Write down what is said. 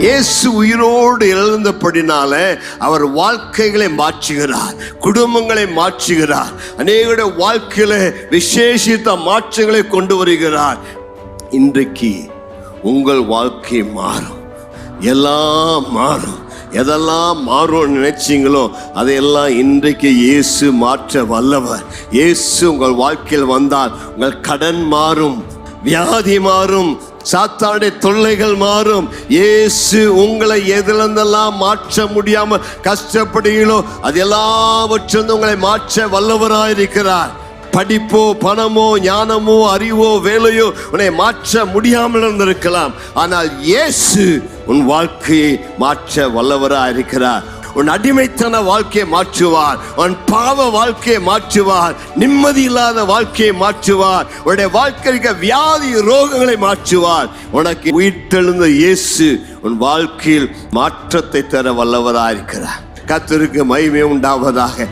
இயேசு உயிரோடு எழுந்தபடினால அவர் வாழ்க்கைகளை மாற்றுகிறார், குடும்பங்களை மாற்றுகிறார், அநேகருடைய வாழ்க்கையில விசேஷித்த மாற்றங்களை கொண்டு வருகிறார். இன்றைக்கு உங்கள் வாழ்க்கை மாறும், எல்லாம் மாறும். எதெல்லாம் மாறும் நினைச்சீங்களோ அதையெல்லாம் இன்றைக்கு இயேசு மாற்ற வல்லவர். இயேசு உங்கள் வாழ்க்கையில் வந்தால் உங்கள் கடன் மாறும், வியாதி மாறும், சாத்தானுடைய தொல்லைகள் மாறும். இயேசு உங்களை எதிலிருந்தெல்லாம் மாற்ற முடியாமல் கஷ்டப்படுகிறீர்களோ அது எல்லாவற்றிலிருந்து உங்களை மாற்ற வல்லவராயிருக்கிறார். படிப்போ, பணமோ, ஞானமோ, அறிவோ, வேலையோ உன்னை மாற்ற முடியாமல் இருந்திருக்கலாம். ஆனால் இயேசு உன் வாழ்க்கையை மாற்ற வல்லவராக இருக்கிறார். உன் அடிமைத்தன வாழ்க்கையை மாற்றுவார், உன் பாவ வாழ்க்கையை மாற்றுவார், நிம்மதி இல்லாத வாழ்க்கையை மாற்றுவார், உன்னுடைய வாழ்க்கைக்கு வியாதி ரோகங்களை மாற்றுவார். உனக்கு உயிர்த்தெழுந்த இயேசு உன் வாழ்க்கையில் மாற்றத்தை தர வல்லவராக இருக்கிறார். கர்த்தருக்கு மகிமை உண்டாவதாக.